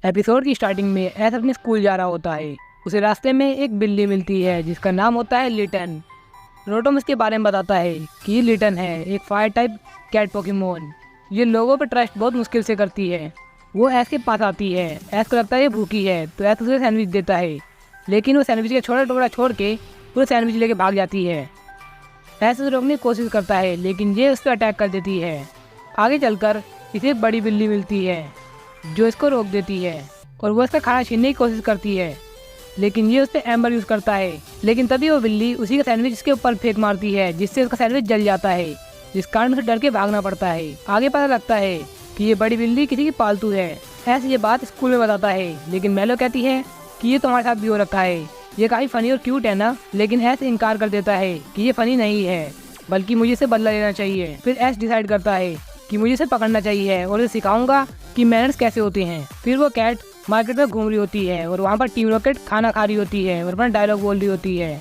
Episode की starting में S अपने स्कूल जा रहा होता है। उसे रास्ते में एक बिल्ली मिलती है जिसका नाम होता है लिटन। रोटोम इसके बारे में बताता है कि ये लिटन है, एक फायर टाइप कैट पोकेमोन। ये लोगों पर ट्रस्ट बहुत मुश्किल से करती है। वो एस के पास आती है। एस को लगता है ये भूखी है तो एस उसे सैंडविच देता है, लेकिन वो सैंडविच का छोटा टुकड़ा छोड़ के पूरे सैंडविच लेके भाग जाती है। एस उसे रोकने की कोशिश करता है लेकिन ये उस पर अटैक कर देती है। आगे चलकर इसे एक बड़ी बिल्ली मिलती है जो इसको रोक देती है और वो इसका खाना छीनने की कोशिश करती है, लेकिन ये उस पर एम्बर यूज करता है। लेकिन तभी वो बिल्ली उसी का सैंडविच इसके ऊपर फेंक मारती है जिससे उसका सैंडविच जल जाता है, जिस कारण उसे डर के भागना पड़ता है। आगे पता लगता है कि ये बड़ी बिल्ली किसी की पालतू है। ऐसे ये बात स्कूल में बताता है, लेकिन मेलो कहती है कि ये तुम्हारे साथ भी हो रखा है, ये काफी फनी और क्यूट है ना। लेकिन ऐसे इनकार कर देता है कि ये फनी नहीं है, बल्कि मुझे इसे बदला लेना चाहिए। फिर ऐस डिसाइड करता है कि मुझे इसे पकड़ना चाहिए और इसे सिखाऊंगा कि मैनर्स कैसे होते हैं। फिर वो कैट मार्केट में घूम रही होती है और वहाँ पर टीम रॉकेट खाना खा रही होती है और अपना डायलॉग बोल रही होती है,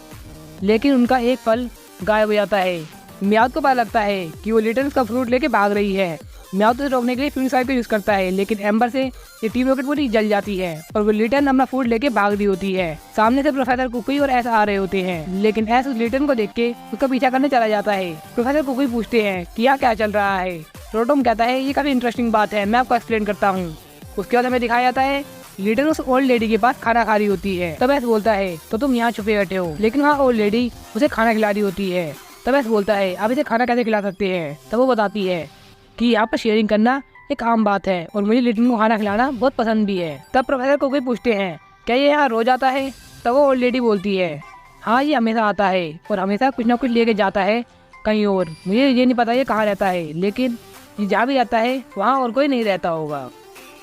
लेकिन उनका एक फल गायब हो जाता है। म्याउथ को पता लगता है कि वो लिटन का फ्रूट लेके भाग रही है। म्याउथ उसे रोकने के लिए फ्यूनिसाइड का यूज करता है, लेकिन एम्बर से ये टीम रॉकेट पूरी जल जाती है और वो लिटन अपना फूड लेके भाग रही होती है। सामने से प्रोफेसर कुकुई और एस आ रहे होते हैं, लेकिन एस उस लिटन को देख के उसका पीछा करने चला जाता है। प्रोफेसर कुकुई पूछते हैं कि यहाँ क्या चल रहा है। रोटोम कहता है ये काफी इंटरेस्टिंग बात है, मैं आपको एक्सप्लेन करता हूँ। उसके बाद हमें दिखाया जाता है लिटन उस ओल्ड लेडी के पास खाना खा रही होती है। तब एस बोलता है तो तुम यहाँ छुपे बैठे हो, लेकिन वहाँ ओल्ड लेडी उसे खाना खिला रही होती है। तब एस बोलता है आप इसे खाना कैसे खिला सकते हैं। तब वो बताती है कि यहाँ पर शेयरिंग करना एक आम बात है और मुझे लिटन को खाना खिलाना बहुत पसंद भी है। तब प्रोफेसर को कोई पूछते हैं क्या ये यहाँ रोज आता है। तब वो ओल्ड लेडी बोलती है हाँ ये हमेशा आता है और हमेशा कुछ ना कुछ लेके जाता है कहीं और। मुझे ये नहीं पता ये कहाँ रहता है, लेकिन ये जहाँ भी रहता है वहाँ और कोई नहीं रहता होगा।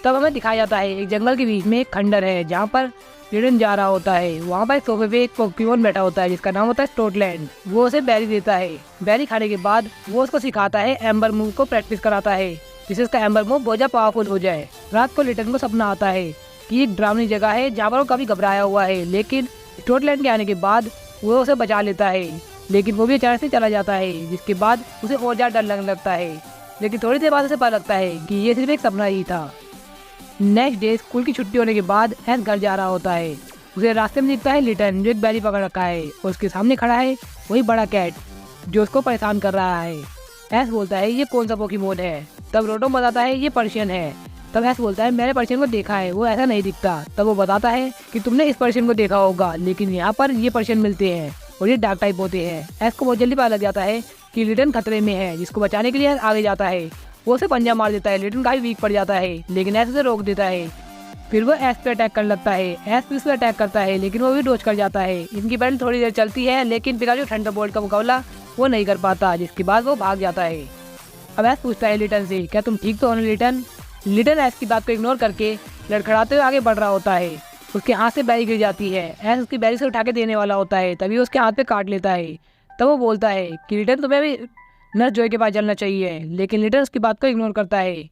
तब हमें दिखाया जाता है एक जंगल के बीच में एक खंडर है जहाँ पर लिटन जा रहा होता है। वहाँ पर एक सोफे पे एक पोकेमोन बैठा होता है जिसका नाम होता है स्टोटलैंड। वो उसे बेरी देता है। बेरी खाने के बाद वो उसको सिखाता है एम्बर मूव को प्रैक्टिस कराता है, जिससे उसका एम्बर मूव बहुत ज्यादा पावरफुल हो जाए। रात को लिटन को सपना आता है कि एक डरावनी जगह है जहाँ पर वो काफी घबराया हुआ है, लेकिन स्टोटलैंड के आने के बाद वो उसे बचा लेता है, लेकिन वो भी अचानक से चला जाता है, जिसके बाद उसे और ज्यादा डर लगने लगता है। लेकिन थोड़ी देर बाद उसे पता लगता है कि ये सिर्फ एक सपना ही था। नेक्स्ट डे स्कूल की छुट्टी होने के बाद एस घर जा रहा होता है। उसे रास्ते में दिखता है लिटन जो एक बैरी पकड़ रखा है और उसके सामने खड़ा है वही बड़ा कैट जो उसको परेशान कर रहा है। एस बोलता है ये कौन सा पोकेमोन है। तब रोटोम बताता है ये पर्शियन है। तब एस बोलता है मैंने पर्शियन को देखा है, वो ऐसा नहीं दिखता। तब वो बताता है कि तुमने इस पर्शियन को देखा होगा, लेकिन यहाँ पर ये पर्शियन मिलते हैं और ये डार्क टाइप होते हैं। एस को बहुत जल्दी पता लग जाता है कि लिटन खतरे में है, जिसको बचाने के लिए आगे जाता है। वो उसे पंजा मार देता है। लिटन काफी वीक पड़ जाता है, लेकिन एस उसे रोक देता है। फिर वो एस पे अटैक करने लगता है। एस भी उस पर अटैक करता है, लेकिन वो भी डॉज कर जाता है। इनकी बैटल थोड़ी देर चलती है, लेकिन पिकाचू थंडरबोल्ट का मुकाबला वो नहीं कर पाता, जिसके बाद वो भाग जाता है। अब एस पूछता है लिटन से क्या तुम ठीक तो हो ना लिटन। लिटन एस की बात को इग्नोर करके लड़खड़ाते हुए आगे बढ़ रहा होता है। उसके हाथ से बैरी गिर जाती है। एस उसकी बैरी से उठा के देने वाला होता है, तभी उसके हाथ पे काट लेता है। तब वो बोलता है कि लिटन तुम्हें भी नर्स जॉय के पास चलना चाहिए, लेकिन लिटन उसकी बात को इग्नोर करता है।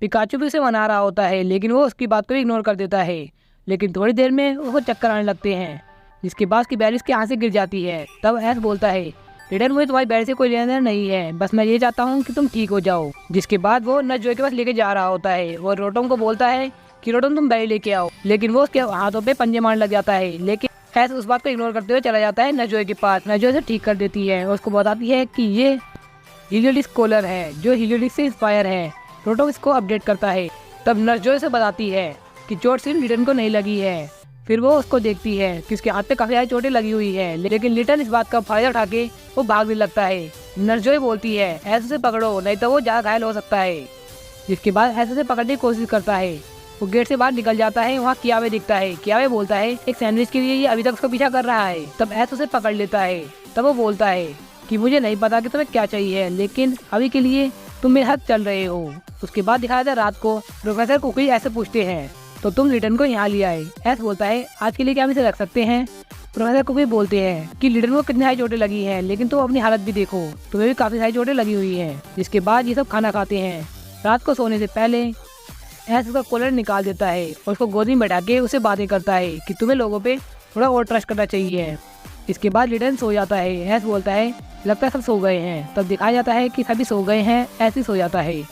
पिकाचू भी उसे मना रहा होता है, लेकिन वो उसकी बात को इग्नोर कर देता है। लेकिन थोड़ी देर में उसको चक्कर आने लगते हैं, जिसके बाद उसकी बैरी उसके हाथ से गिर जाती है। तब एस बोलता है लिटन मुझे तुम्हारी बैरी से कोई लेना देना नहीं है, बस मैं ये चाहता हूँ कि तुम ठीक हो जाओ। जिसके बाद वो नर्स जॉय के पास लेके जा रहा होता है और रोटोम को बोलता है कि रोटोम तुम बैरी लेके आओ, लेकिन वो उसके हाथों पे पंजे मारने लग जाता है। लेकिन एस उस बात को इग्नोर करते हुए चला जाता है नर्स जॉय के पास। नर्स जॉय से ठीक कर देती है और उसको बताती है कि ये हीलियोडिक्स कॉलर है जो हीलियोडिक्स से इंस्पायर है। रोटोम इसको अपडेट करता है। तब नर्स जॉय से बताती है कि चोट सिर्फ लिटन को नहीं लगी है। फिर वो उसको देखती है कि उसके हाथ पे काफी सारी चोटें लगी हुई है, लेकिन लिटन इस बात का फायदा उठा के वो भागने लगता है। नर्स जॉय बोलती है ऐसे से पकड़ो नहीं तो वो ज्यादा घायल हो सकता है। जिसके बाद ऐसे से पकड़ने की कोशिश करता है। वो गेट से बाहर निकल जाता है। वहाँ कियावे दिखता है। कियावे बोलता है एक सैंडविच के लिए ये अभी तक उसको पीछा कर रहा है। तब ऐसे उसे पकड़ लेता है। तब वो बोलता है कि मुझे नहीं पता कि तुम्हें क्या चाहिए, लेकिन अभी के लिए तुम मेरे साथ चल रहे हो। उसके बाद दिखाया था रात को प्रोफेसर कुकुई ऐसे पूछते हैं तो तुम लिटन को यहाँ ले आए। एस बोलता है आज के लिए क्या हम इसे रख सकते हैं। प्रोफेसर कुकुई बोलते हैं कि लिटन को कितनी सारी चोटें लगी हैं, लेकिन तुम अपनी हालत भी देखो, तुम्हें भी काफी सारी चोटें लगी हुई हैं। जिसके बाद ये सब खाना खाते हैं। रात को सोने से पहले एस उसका कॉलर निकाल देता है और उसको गोदी में बैठा के उसे बातें करता है कि तुम्हें लोगों पे थोड़ा और ट्रस्ट करना चाहिए। इसके बाद लिटन सो जाता है। एस बोलता है लगता है सब सो गए हैं। तब दिखाया जाता है कि सभी सो गए हैं। ऐसे सो जाता है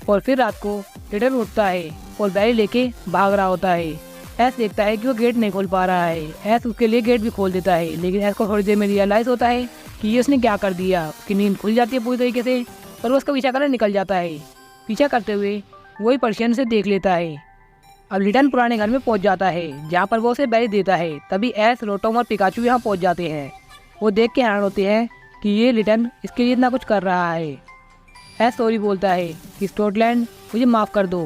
और फिर रात को लिटन उठता है और बैरी लेके भाग रहा होता है। एस देखता है कि वो गेट नहीं खोल पा रहा है। एस उसके लिए गेट भी खोल देता है, लेकिन एस को थोड़ी देर में रियलाइज़ होता है कि ये उसने क्या कर दिया। उसकी नींद खुल जाती है पूरी तरीके से, पर वो उसका पीछा करने निकल जाता है। पीछा करते हुए वही पर्शियन से देख लेता है। अब लिटन पुराने घर में पहुंच जाता है, जहाँ पर वो उसे बैरी देता है। तभी एस, रोटोम और पिकाचू यहाँ पहुंच जाते हैं। वो देख के हैरान होते हैं कि ये लिटन इसके लिए इतना कुछ कर रहा है। एस सॉरी बोलता है कि स्कॉटलैंड मुझे माफ़ कर दो,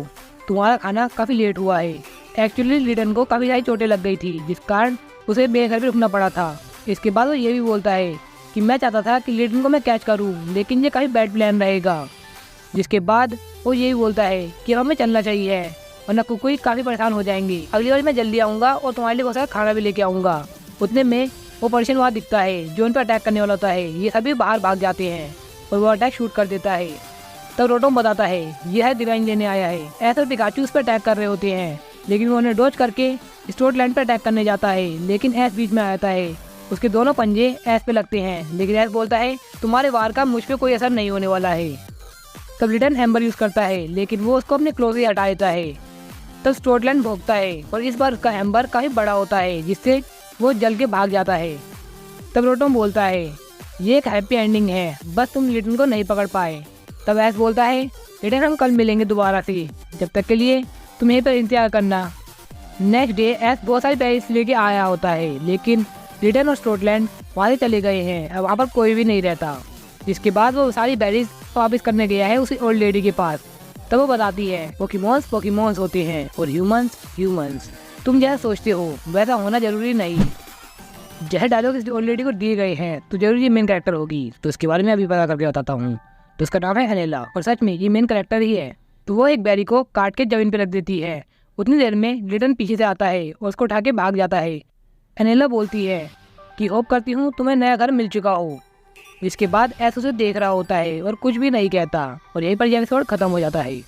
तुम्हारा खाना काफ़ी लेट हुआ है। एक्चुअली लिटन को काफ़ी सारी चोटें लग गई थी, जिस कारण उसे मेरे घर पर रुकना पड़ा था। इसके बाद वो ये भी बोलता है कि मैं चाहता था कि लिटन को मैं कैच करूं, लेकिन ये काफ़ी बैड प्लान रहेगा। जिसके बाद वो ये भी बोलता है कि अब हमें चलना चाहिए, वरना कुकुई काफ़ी परेशान हो जाएंगी। अगली बार मैं जल्दी आऊँगा और तुम्हारे लिए बहुत सारा खाना भी लेके आऊँगा। उतने में वो पर्शियन वहाँ दिखता है जो उन पर अटैक करने वाला होता है। ये सभी बाहर भाग जाते हैं और वो अटैक शूट कर देता है। तब रोटोम बताता है यह है डिवाइन लेने आया है। ऐसा और पिकाचू उस पर अटैक कर रहे होते हैं, लेकिन वो उन्हें डॉज करके स्कॉटलैंड पर अटैक करने जाता है, लेकिन एस बीच में आ जाता है। उसके दोनों पंजे एस पे लगते हैं, लेकिन एस बोलता है तुम्हारे वार का मुझ पे कोई असर नहीं होने वाला है। तब लिटन हैमर यूज़ करता है, लेकिन वो उसको अपने क्लोज ही हटा देता है। तब स्कॉटलैंड भोगता है और इस बार उसका हैमर काफ़ी बड़ा होता है, जिससे वो जल के भाग जाता है। तब रोटोम बोलता है ये एक हैप्पी एंडिंग है, बस तुम लिटन को नहीं पकड़ पाए। तब एस बोलता है लिटन हम कल मिलेंगे दोबारा से, जब तक के लिए तुम यहीं पर इंतजार करना। नेक्स्ट डे एस बहुत सारी बैरीज लेके आया होता है, लेकिन लिटन और स्कॉटलैंड वहाँ से चले गए हैं। अब वहाँ पर कोई भी नहीं रहता। जिसके बाद वो सारी बैरीज वापस करने गया है उसी ओल्ड लेडी के पास। तब वो बताती है पोकेमॉन्स पोकेमॉन्स होते हैं और ह्यूमंस ह्यूमंस। तुम जैसा सोचते हो वैसा होना जरूरी नहीं। जैसे डायलॉग इस ओल्ड लेडी को दिए गए हैं तो जरूर ये मेन कैरेक्टर होगी, तो इसके बारे में अभी पता करके बताता हूँ। तो उसका नाम है एनेला और सच में ये मेन कैरेक्टर ही है। तो वो एक बैरी को काट के जमीन पे रख देती है। उतनी देर में लिटन पीछे से आता है और उसको उठा के भाग जाता है। एनेला बोलती है कि होप करती हूँ तुम्हें नया घर मिल चुका हो। इसके बाद एस उसे देख रहा होता है और कुछ भी नहीं कहता, और यहीं पर यह एपिसोड खत्म हो जाता है।